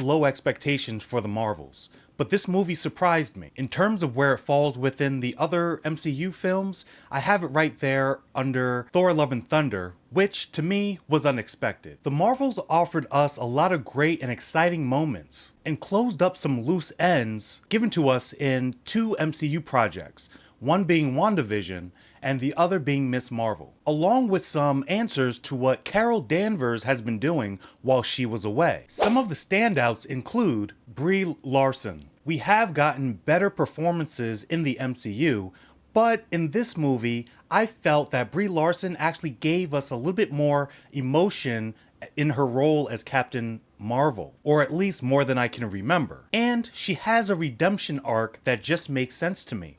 low expectations for the Marvels, but this movie surprised me. In terms of where it falls within the other MCU films, I have it right there under Thor: Love and Thunder, which to me was unexpected. The Marvels offered us a lot of great and exciting moments and closed up some loose ends given to us in two MCU projects, one being WandaVision and the other being Ms. Marvel, along with some answers to what Carol Danvers has been doing while she was away. Some of the standouts include Brie Larson. We have gotten better performances in the MCU, but in this movie, I felt that Brie Larson actually gave us a little bit more emotion in her role as Captain Marvel, or at least more than I can remember. And she has a redemption arc that just makes sense to me,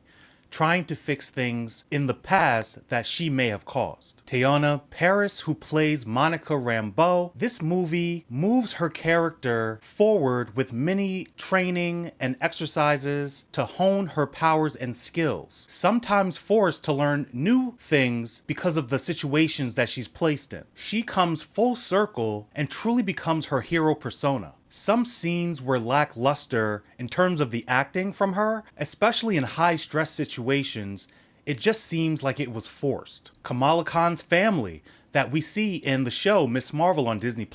trying to fix things in the past that she may have caused. Teyonah Parris, who plays Monica Rambeau, this movie moves her character forward with many training and exercises to hone her powers and skills, sometimes forced to learn new things because of the situations that she's placed in. She comes full circle and truly becomes her hero persona. Some scenes were lackluster in terms of the acting from her, especially in high stress situations. It just seems like it was forced. Kamala Khan's family that we see in the show Ms. Marvel on Disney+,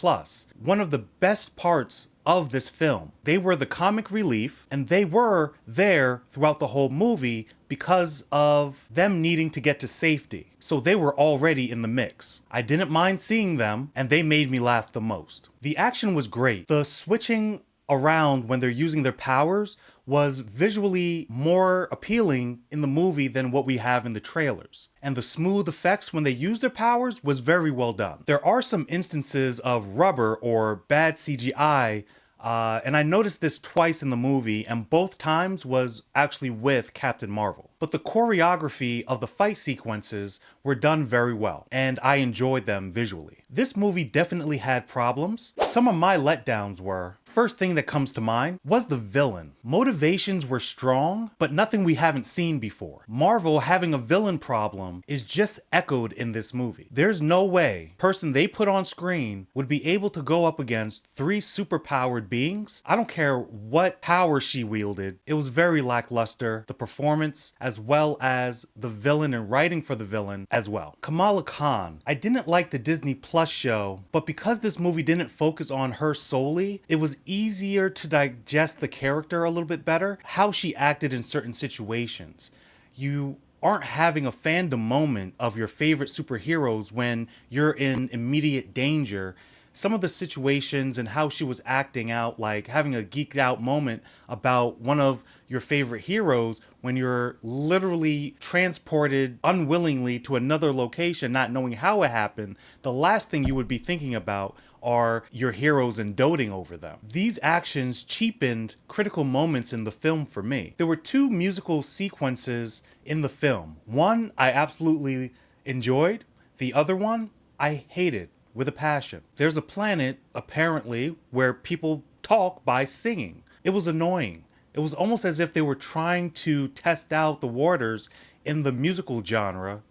one of the best parts of this film. They were the comic relief, and they were there throughout the whole movie because of them needing to get to safety. So they were already in the mix. I didn't mind seeing them, and they made me laugh the most. The action was great. The switching around when they're using their powers was visually more appealing in the movie than what we have in the trailers. And the smooth effects when they use their powers was very well done. There are some instances of rubber or bad CGI, and I noticed this twice in the movie, and both times was actually with Captain Marvel. But the choreography of the fight sequences were done very well, and I enjoyed them visually. This movie definitely had problems. Some of my letdowns were, first thing that comes to mind was the villain. Motivations were strong, but nothing we haven't seen before. Marvel having a villain problem is just echoed in this movie. There's no way the person they put on screen would be able to go up against three superpowered beings. I don't care what power she wielded. It was very lackluster. The performance, as well as the villain and writing for the villain as well. Kamala Khan. I didn't like the Disney Plus show, but because this movie didn't focus on her solely, it was easier to digest the character a little bit better, how she acted in certain situations. You aren't having a fandom moment of your favorite superheroes when you're in immediate danger. Some of the situations and how she was acting out, like having a geeked out moment about one of your favorite heroes when you're literally transported unwillingly to another location, not knowing how it happened, the last thing you would be thinking about are your heroes and doting over them. These actions cheapened critical moments in the film for me. There were two musical sequences in the film. One I absolutely enjoyed, the other one I hated with a passion. There's a planet, apparently, where people talk by singing. It was annoying. It was almost as if they were trying to test out the waters in the musical genre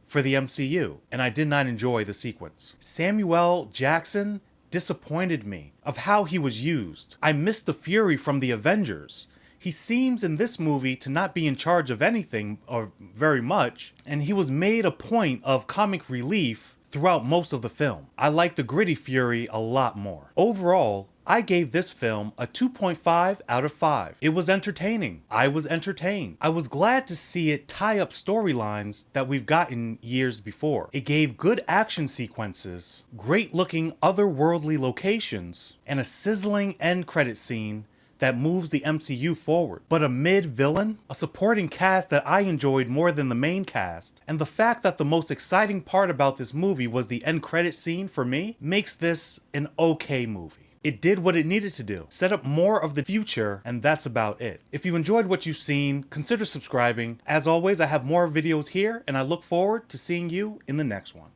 for the MCU, and I did not enjoy the sequence. Samuel Jackson disappointed me of how he was used. I missed the Fury from the Avengers. He seems in this movie to not be in charge of anything or very much, and he was made a point of comic relief throughout most of the film. I like the gritty Fury a lot more. Overall, I gave this film a 2.5 out of 5. It was entertaining. I was entertained. I was glad to see it tie up storylines that we've gotten years before. It gave good action sequences, great looking otherworldly locations, and a sizzling end credit scene that moves the MCU forward. But a mid-villain, a supporting cast that I enjoyed more than the main cast, and the fact that the most exciting part about this movie was the end credit scene for me, makes this an okay movie. It did what it needed to do, set up more of the future, and that's about it. If you enjoyed what you've seen, consider subscribing. As always, I have more videos here, and I look forward to seeing you in the next one.